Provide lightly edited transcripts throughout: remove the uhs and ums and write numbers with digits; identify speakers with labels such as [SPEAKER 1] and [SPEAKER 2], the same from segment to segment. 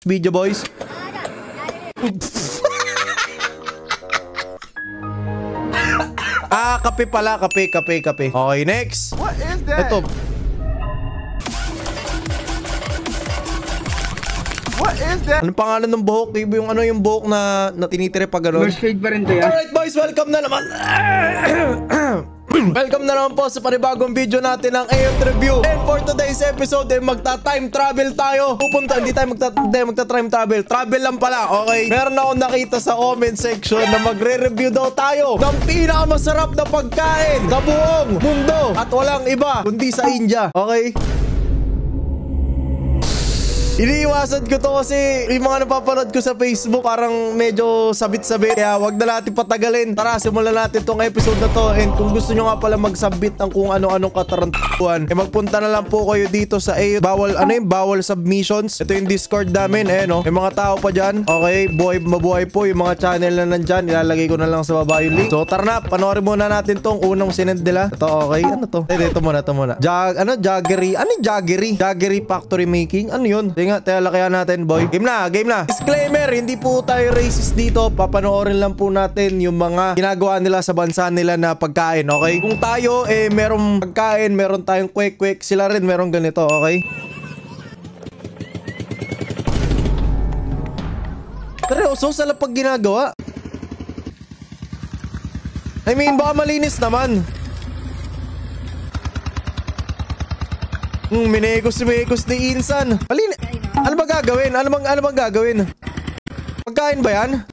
[SPEAKER 1] video, boys. Kape pala. Kape. Okay, next.
[SPEAKER 2] What is that?
[SPEAKER 1] Ito.
[SPEAKER 2] What is that?
[SPEAKER 1] Anong pangalan ng buhok? Yung ano yung buhok na tinitire pag gano'n?
[SPEAKER 3] First shade pa rin to yan.
[SPEAKER 1] Alright boys, welcome na naman. Welcome na naman po sa panibagong video natin ng AOT Review. And for today's episode, magta-time travel tayo. Hindi tayo magta-time travel. Travel lang pala, okay? Meron akong nakita sa comment section na magre-review daw tayo ng pinakamasarap na pagkain sa buong mundo. At walang iba, kundi sa India, okay? Iniiwasan ko to kasi yung mga napapanood ko sa Facebook parang medyo sabit-sabit. Kaya wag na natin patagalin. Tara, simulan natin tong episode na to. And kung gusto nyo nga pala magsubmit ng kung ano-anong katarantuan, magpunta na lang po kayo dito sa bawal submissions. Ito yung Discord namin, no? May mga tao pa dyan. Okay, mabuhay po yung mga channel na nandyan. Ilalagay ko na lang sa baba yung link. So tara na, panoorin muna natin tong unang sinend nila. Ito, okay, ano to? Ito muna. Jaggery. Ano yung Jaggery? Jaggery Factory Making? Ano yun? Teka, lakayan natin, boy. Game na. Disclaimer, hindi po tayo racist dito. Papanoorin lang po natin yung mga ginagawa nila sa bansa nila na pagkain, okay? Kung tayo, merong pagkain, meron tayong kwek-kwek, sila rin merong ganito, okay? Seryoso, sa lapag ginagawa. I mean, baka malinis naman. Minekos ni Insan. Ano ba gagawin? Ano bang gagawin? Pagkain ba yan?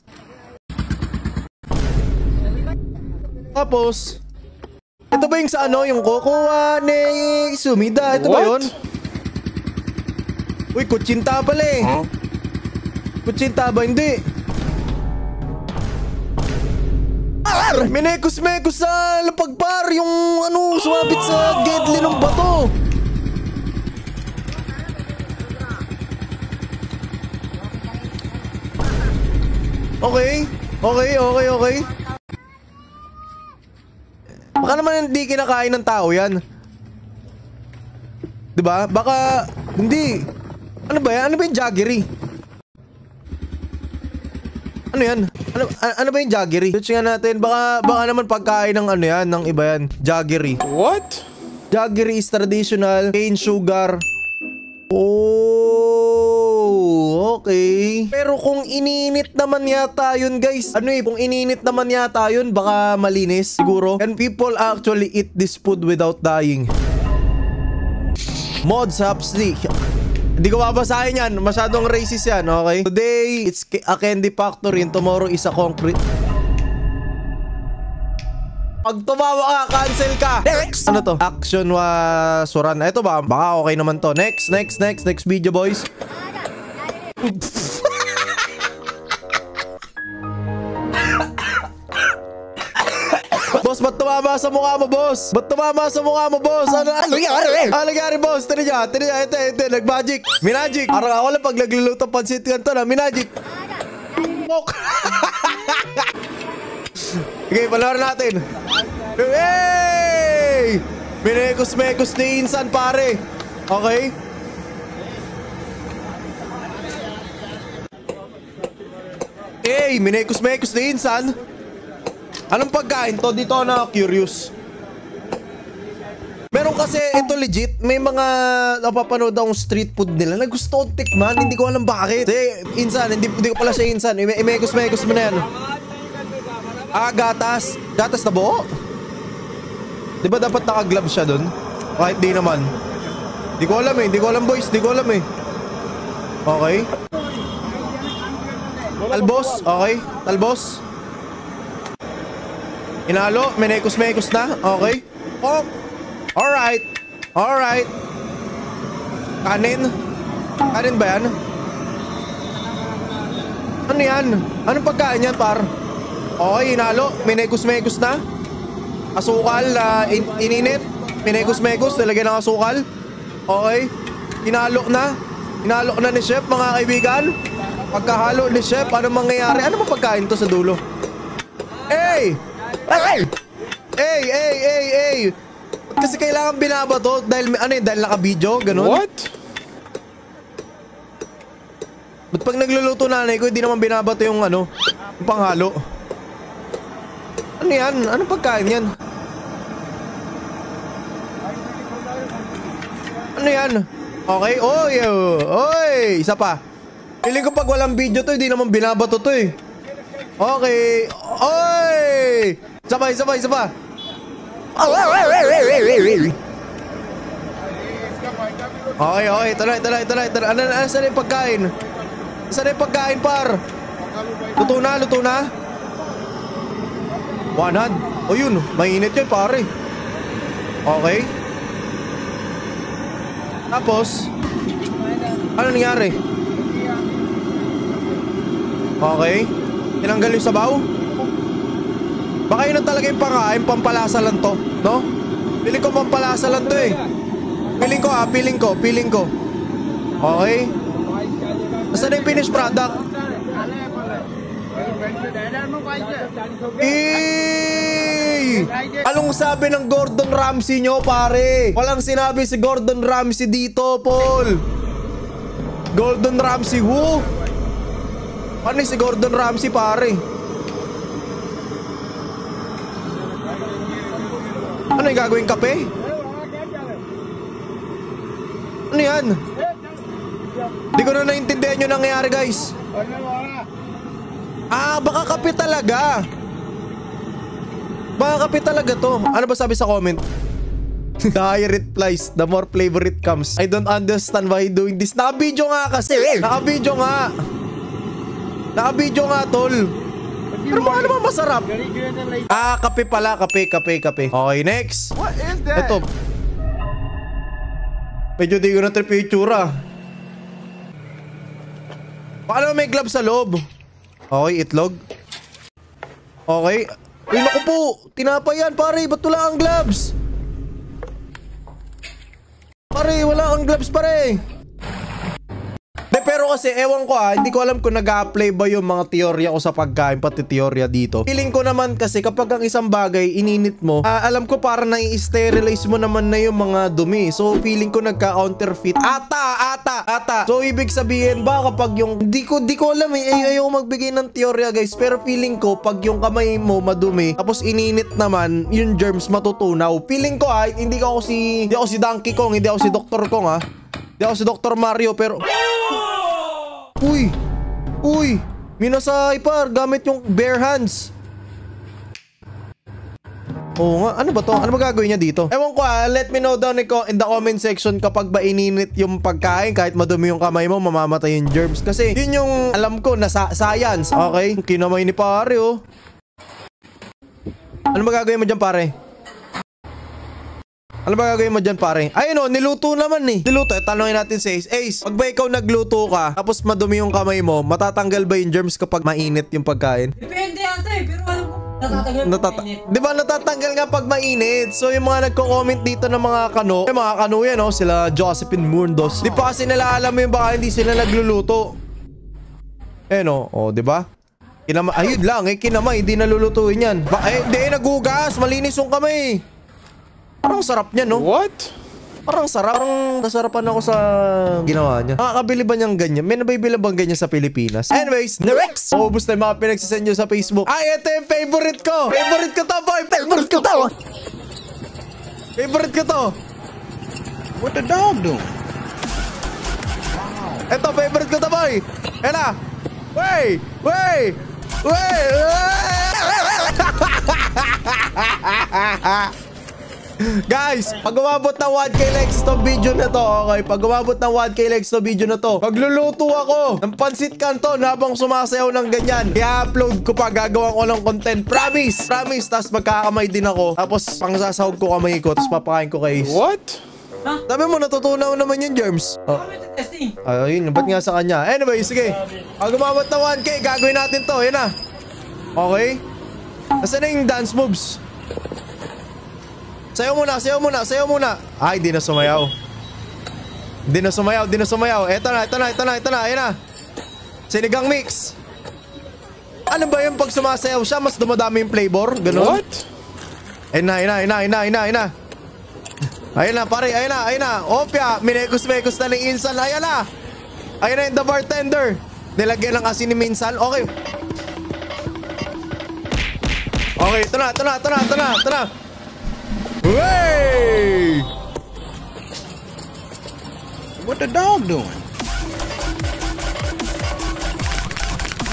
[SPEAKER 1] Tapos, ito ba yung sa ano? Yung kukuha ni Sumida? Ito ba yun? Uy, kutsinta pala eh. Huh? Kutsinta ba? Hindi. Minekos-mekos sa lapagpar. Yung ano, sumabit sa gedli ng bato. Okay. Baka naman hindi kinakain ng tao yan. Diba? Baka hindi. Ano ba yan? Ano ba yung Jaggery? Ano yan? Ano ba yung Jaggery? Search nga natin. Baka naman pagkain ng ano yan, ng iba yan. Jaggery.
[SPEAKER 2] What?
[SPEAKER 1] Jaggery is traditional cane sugar. Okay. Pero kung ininit naman yata yun, guys. Kung ininit naman yata yun, baka malinis siguro. And people actually eat this food without dying. Mods Hapsly. Hindi ko babasahin yan. Masyadong racist yan, okay? Today, it's a candy factory and tomorrow is a concrete. Pag tumawa ka, cancel ka. Next! Ano to? Action wa Suran. Ito ba? Baka okay naman to. Next video, boys. Boss, ba't tumama sa mukha mo, boss? Ano nangyari, boss? Tira niya. Ito, nag-magic. Minagic. Parang ako lang pag nagluluto pansit ganito na. Minagic. Okay, panoorin natin. Hey! Minekos-mekos ni Insan, pare. Okay? Hey, minekos-mekos ni Insan. Anong pagkain to? Dito na curious. Meron kasi, ito legit, may mga napapanood akong street food nila na gusto kong tikman. Hindi ko alam bakit. Insan, hindi ko pala siya Insan. Imekos-mekos mo na yan. Gatas. Gatas na buo? Di ba dapat naka-glove siya dun? Kahit di naman. Di ko alam boys. Okay. Talbos. Okay. Talbos. Inalo. Minekos-mekos na. Okay. Oh. Alright. Kanin ba yan? Ano yan? Anong pagkain yan, par? Okay, inalo. Minekos-mekos na. Asukal na ininit. Minekos-mekos. Nalagyan ng asukal. Okay. Inalo na ni chef, mga kaibigan. Pagkahalo ni chef, ano mangyayari? Ano ba pagkain to sa dulo? Hey! Kasi kailangan binabato dahil naka-video, ganun.
[SPEAKER 2] What?
[SPEAKER 1] Ba't pag nagluluto nanay ko, hindi naman binabato yung ano, yung panghalo? Ano yan? Anong pagkain yan? Ano yan? Okay, oy, oy, isa pa. Feeling ko pag walang video to, hindi naman binabato to eh. Okay, oy! Isa pa, isa pa, isa pa. Okay, okay, ito na. Ano, saan yung pagkain? Saan yung pagkain, par? Luto na, luto na. One hand. O yun, mainit yun, pare. Okay. Tapos, ano nangyari? Okay. Tinanggal yung sabaw. Baka yun na talaga yung pangkain, pampalasa lang to, no? Piling ko pampalasa lang to eh. Piling ko. Okay. Nasaan na yung finished product? Anong sabi ng Gordon Ramsay nyo, pare? Walang sinabi si Gordon Ramsay dito, Paul. Gordon Ramsay, who? Ano si Gordon Ramsay, pare? Ano yung gagawin, kape? Ano yan? Di ko na naintindihan yung nangyayari, guys. Ah, baka kape talaga. Baka kape talaga to. Ano ba sabi sa comment? The higher it flies, the more flavor it comes. I don't understand why doing this. Naka-video nga kasi. Naka-video nga. Naka-video nga, tol. Pero baka naman masarap. Ah, kape pala. Kape. Okay, next.
[SPEAKER 2] What is that?
[SPEAKER 1] Ito. Medyo di ko na trip yung itsura. Baka naman may gloves sa loob. Okay, itlog. Okay. Uy, naku po. Tinapay yan, pare. Ba't wala ang gloves? Pare, wala ang gloves, pare. De, pero kasi, ewan ko hindi ko alam kung nag-a-apply ba yung mga teorya ko sa pagkain, pati teorya dito. Feeling ko naman kasi kapag ang isang bagay ininit mo, alam ko para na-i-sterilize mo naman na yung mga dumi. So, feeling ko nagka-counterfeit. Ata. So, ibig sabihin ba kapag yung, di ko alam ayaw magbigay ng teorya, guys. Pero feeling ko, pag yung kamay mo madumi, tapos ininit naman, yung germs matutunaw. Feeling ko hindi ako si Donkey Kong, hindi ako si Dr. Kong Hindi ako si Dr. Mario, pero Uy! Minasay, par, gamit yung bare hands. Oo nga, ano ba to? Ano ba gagawin niya dito? Ewan ko let me know down in the comment section kapag ba ininit yung pagkain, kahit madumi yung kamay mo, mamamatay yung germs. Kasi yun yung alam ko na science. Okay, kinamay ni pare Ano ba gagawin mo dyan, pare? Ano ba gagawin mo dyan, pare? Ayun niluto naman Niluto. Tanongin natin si Ace. Ace, pag ba ikaw nagluto ka, tapos madumi yung kamay mo, matatanggal ba yung germs kapag mainit yung pagkain?
[SPEAKER 3] Depende ata pero alam ko, natatanggal pag mainit.
[SPEAKER 1] Di ba natatanggal nga pag mainit? So yung mga nagko-comment dito ng mga kano, yung mga kano yan sila Josephine Mundos. Di pa kasi nila alam yung baka hindi sila nagluluto. Di ba? Ayun lang, kinamay, hindi nalulutuin yan. Hindi, nagugas, malinis yung kamay. Parang sarap niya, no?
[SPEAKER 2] What?
[SPEAKER 1] Parang sarap. Parang nasarapan ako sa ginawa niya. Nakakabili ba niyang ganyan? May nabibili bang ganyan sa Pilipinas? Anyways, next! Ubus na yung mga pinagsisend nyo sa Facebook. Ay, ito yung favorite ko! Favorite ko to, boy! Favorite ko to! Favorite ko to!
[SPEAKER 2] What the dog doing?
[SPEAKER 1] Ito, favorite ko to, boy! Ayan na! Wey! Guys, pag umabot ng 1k likes to video na to, okay? Pag umabot ng 1k likes to video na to, magluluto ako ng pansit canton habang sumasayaw ng ganyan. I-upload ko pa, gagawan ko ng content. Promise! Tapos magkakamay din ako. Tapos pangsasahog ko kamay ko, tapos papakain ko kay Ace.
[SPEAKER 2] What?
[SPEAKER 1] Sabi mo, natutunaw naman yung germs.
[SPEAKER 3] Testing.
[SPEAKER 1] Ayun, ba't nga sa kanya? Anyway, sige. Pag umabot ng 1k, gagawin natin to. Yan na. Okay? Nasaan na yung dance moves? Sayaw muna. Ay, di na sumayaw. Eto na. Ayan na. Sinigang mix. Ano ba yung pag sumasayaw siya, mas dumadami yung flavor? Ganun?
[SPEAKER 2] What?
[SPEAKER 1] Ayun na. Ayun na, pare. Ayun na. Opya. Minekos na ni Insan. Ayun na yung the bartender. Nilagyan ng asin ni Minsan. Okay. Okay, ito na. Wey!
[SPEAKER 2] What the dog doing?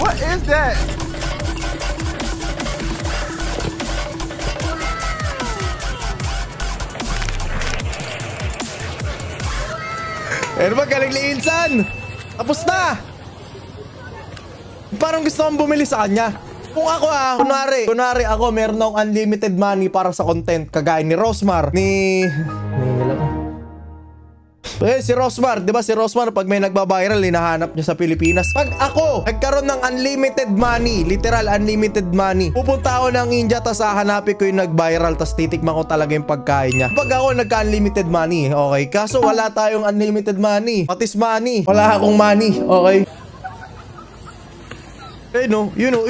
[SPEAKER 4] What is that?
[SPEAKER 1] Ano ba, galing ni Insan? Tapos na! Parang gusto kong bumili sa kanya. Kung ako kunwari ako meron akong unlimited money para sa content kagaya ni Rosmar, si Rosmar, di ba si Rosmar pag may nagbabiral, hinahanap niya sa Pilipinas. Pag ako nagkaroon ng unlimited money, literal unlimited money, pupunta ako ng India, tas hahanapin ko yung nag-viral, tas titikman ko talaga yung pagkain niya. Pag ako nagka-unlimited money, okay? Kaso wala tayong unlimited money. Patis money. Wala akong money, okay? Eh no, you know,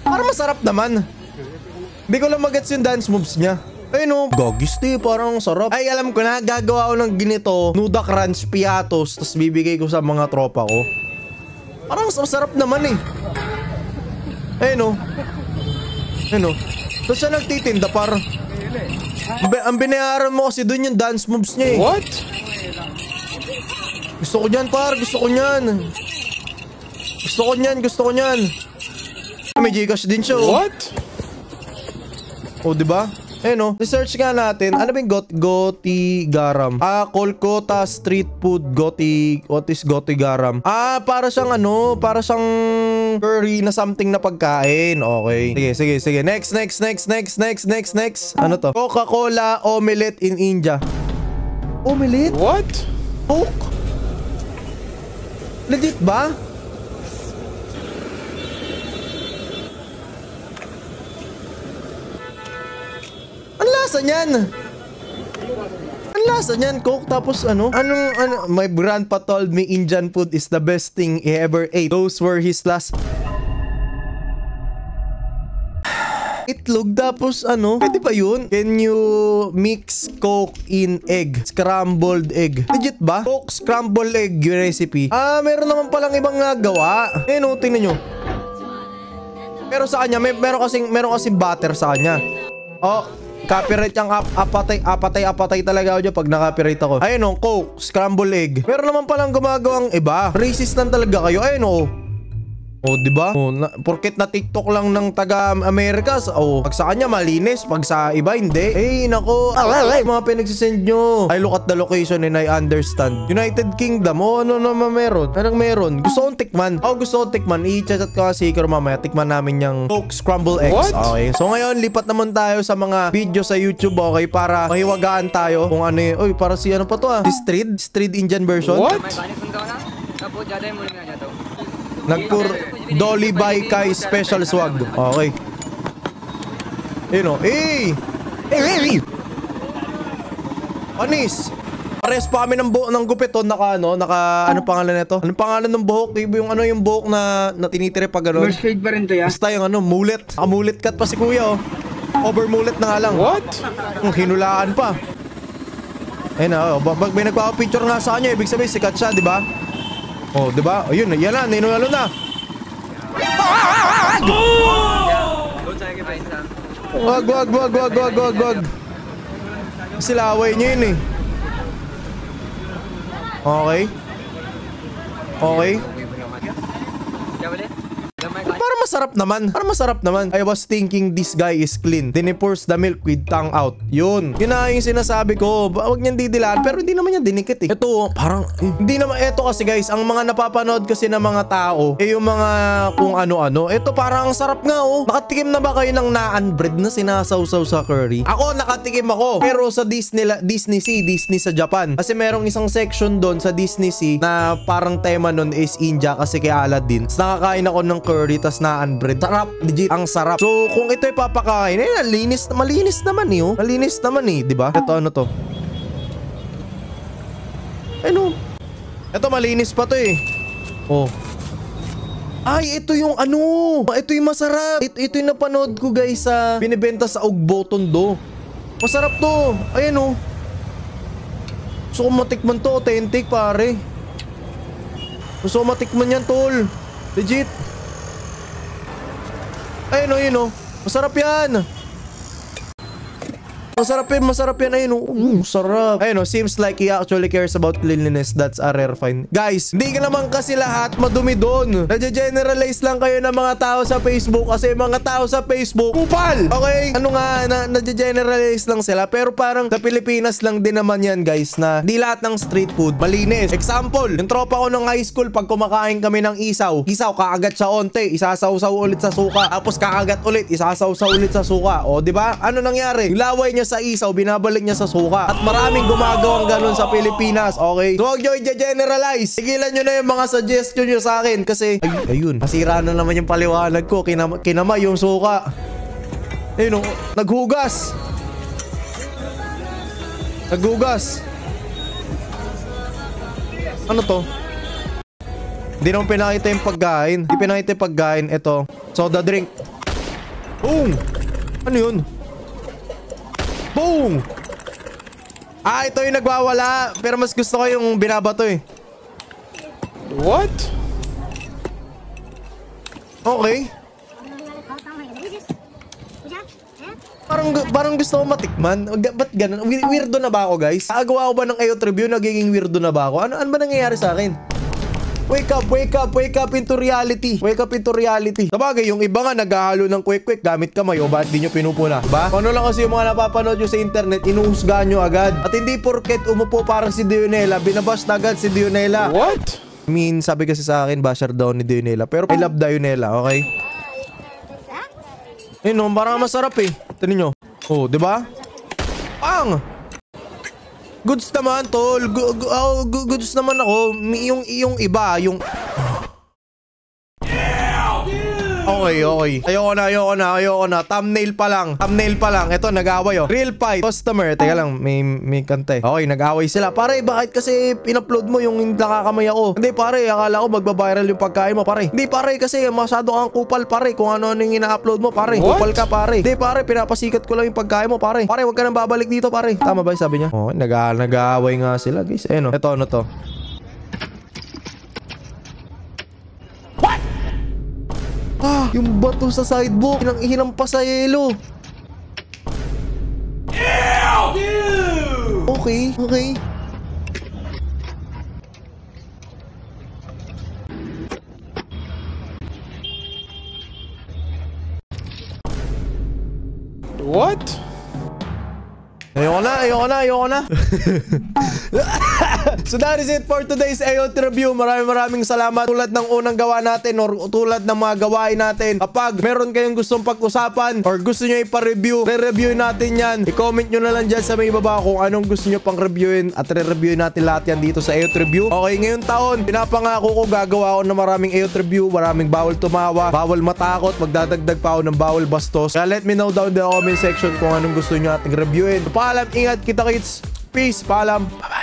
[SPEAKER 1] Parang masarap naman. Hindi ko lang magets yung dance moves niya. Ay no, gagis parang sarap. Ay, alam ko na, gagawa ko ng ganito, Nuda Crunch Piatos, tapos bibigay ko sa mga tropa ko. Parang sarap naman eh. Ay no. Tapos siya nagtitinda parang. Ang binayaran mo kasi dun yung dance moves niya eh.
[SPEAKER 2] What?
[SPEAKER 1] Gusto ko niyan par, gusto ko niyan. May Gcash din siya oh.
[SPEAKER 2] What?
[SPEAKER 1] Oh, di ba? Eh no, research nga natin. Ano ba yung Goti Garam? Kolkata street food what is Goti Garam? Para siyang curry na something na pagkain. Okay. Sige. Next. Ano to? Coca-Cola omelette in India. Omelette?
[SPEAKER 2] What?
[SPEAKER 1] Coke? Legit ba? Ang lasa niyan, Coke, tapos my grandpa told me Indian food is the best thing he ever ate. Those were his last. Itlog, tapos pwede pa yun? Can you mix Coke in egg? Scrambled egg. Legit ba? Coke scrambled egg recipe. Meron naman palang ibang gawa. Tingnan nyo. Pero sa kanya, meron kasing butter sa kanya. Oh, copyright yung apatay talaga ako dyan pag na-copyright ako. Ayun o, Coke, scramble egg. Meron naman palang gumagawang iba. Racist lang talaga kayo. Ayun o. O, diba? O, porket na TikTok lang ng taga-Amerika. O, pag sa kanya malinis, pag sa iba hindi. Eh, nako. Mga pinagsisend nyo. I look at the location and I understand. United Kingdom. O, ano naman meron? Anong meron? Gusto kong tikman. I-chat ko kasi ikaw mamaya. Tikman namin yung Coke scramble eggs.
[SPEAKER 2] What?
[SPEAKER 1] Okay. So, ngayon, lipat naman tayo sa mga video sa YouTube, okay? Para mahiwagaan tayo kung ano yun. Uy, para si ano pa to Si Street Indian version.
[SPEAKER 2] What?
[SPEAKER 1] Nagpur Dolly by Kai special swag. Okay. Panis. Pares pa kami ng gupit anong pangalan nito? Anong pangalan ng buhok? Yung buhok na tinitire pag gano'n.
[SPEAKER 4] First fade pa rin to ya?
[SPEAKER 1] Basta yung mullet. Mullet cut pa si kuya Over mullet na nga lang.
[SPEAKER 2] What?
[SPEAKER 1] Hinulaan pa. Ayun na, pag may nagpapapicture nga sa kanya, ibig sabihin sikat siya, di ba? Oh, di ba? Ayun, yan na, ninunalo na. Wag. Silaway niya yun eh. Okay. Parang masarap naman. I was thinking this guy is clean. Then he pours the milk with tongue out. Yun na yung sinasabi ko. Huwag niyang didilaan. Pero hindi naman yan dinikit eh. Ito parang hindi naman. Ito kasi guys, ang mga napapanood kasi ng mga tao yung mga kung ano-ano. Ito parang ang sarap nga Nakatikim na ba kayo ng naan bread na sinasawsaw sa curry? Ako nakatikim ako. Pero sa Disney sa Japan. Kasi merong isang section doon sa Disney Sea na parang tema nun is India kasi kay Aladdin. Tapos nakakain ako ng curry tas naan bread. Sarap, legit, ang sarap. So, kung ito ay papakain, malinis naman Malinis naman di ba? Ito ano to? Ito malinis pa to Oh. Ay, ito yung ito yung masarap. Ito yung napanood ko guys sa binibenta sa Ugbo Tondo. Masarap to. Ayan Gusto ko matikman to, authentic pare. Gusto ko matikman yan tol. Legit. Ayun o, yun o. Masarap yan. Masarap yan. Ayun o, sarap. Ayun o, seems like he actually cares about cleanliness. That's a rare find. Guys, hindi ka naman kasi lahat madumi doon. Nadya-generalize lang kayo ng mga tao sa Facebook kasi mga tao sa Facebook, kupal! Okay? Ano nga, nadya-generalize lang sila. Pero parang sa Pilipinas lang din naman yan, guys, na di lahat ng street food malinis. Example, yung tropa ko ng high school, pag kumakain kami ng isaw, kakagat sa onte, isasawsaw ulit sa suka. Tapos kakagat ulit, isasawsaw ulit sa suka. O, di ba? Ano nangyari? Yung laway niya sa isaw, binabalik niya sa suka. At maraming gumagawang ganun sa Pilipinas, okay? So, huwag nyo i-generalize. Sigilan nyo na yung mga suggestion nyo sa akin kasi, ayun, masira na naman yung paliwanag ko. Kinamay yung suka. Ayun, naghugas. Ano to? Hindi naman pinakita yung pagkain. Hindi pinakita yung pagkain. Ito, soda drink. Boom! Ano yun? Boom! Ito yung nagwawala. Pero mas gusto ko yung binabato eh.
[SPEAKER 2] What?
[SPEAKER 1] Okay. Parang gusto ko matikman. Ba't ganun? Weirdo na ba ako, guys? Agawa ko ba ng AOT review? Nagiging weirdo na ba ako? Ano ba nangyayari sa akin? Wake up into reality. Sabagay, yung iba nga naghahalo ng quick gamit kamay o bakit di nyo pinupuna? Diba? Ano lang kasi yung mga napapanood nyo sa internet, inuhusgahan nyo agad. At hindi porket umupo parang si Dionela, binabash na agad si Dionela.
[SPEAKER 2] What?
[SPEAKER 1] I mean, sabi kasi sa akin, basher daw ni Dionela. Pero I love Dionela, okay? Yun, parang masarap eh. Tignan nyo. Oh, diba? Pang! Goods naman, tol. Goods naman ako. Yung iba, yung... Okay. Ayoko na. Thumbnail pa lang. Ito, nag-away oh. Real fight. Customer. Teka lang, may kante. Okay, nag-away sila. Pare, bakit kasi in-upload mo yung nakakamay ako? Hindi, pare. Akala ko magbabiral yung pagkain mo, pare. Hindi, pare, kasi masyado kang kupal, pare. Kung ano yung ina-upload mo, pare.
[SPEAKER 2] What?
[SPEAKER 1] Kupal ka, pare. Hindi, pare, pinapasikat ko lang yung pagkain mo, pare. Pare, wag ka nang babalik dito, pare. Tama ba yung sabi niya? Oh, nag-away nga sila, guys. Ayun, ito, ano to? Yung bato sa sidewalk, hinampas sa yelo. Okay.
[SPEAKER 2] What?
[SPEAKER 1] Ayoko na. So that is it for today's AOT review. Maraming salamat. Tulad ng unang gawa natin or tulad ng mga gawain natin, kapag meron kayong gustong pag-usapan or gusto nyo ipa-review, re-review natin yan. I-comment nyo na lang dyan sa may baba kung anong gusto nyo pang reviewin at re-reviewin natin lahat yan dito sa AOT review. Okay, ngayong taon, pinapangako ko gagawa ako ng maraming AOT review, maraming bawal tumawa, bawal matakot, magdadagdag pa ako ng bawal bastos. Kaya let me know down in the comment section kung anong gusto nyo ating reviewin. Paalam, ingat kita, kids. Peace, paalam. Bye-bye.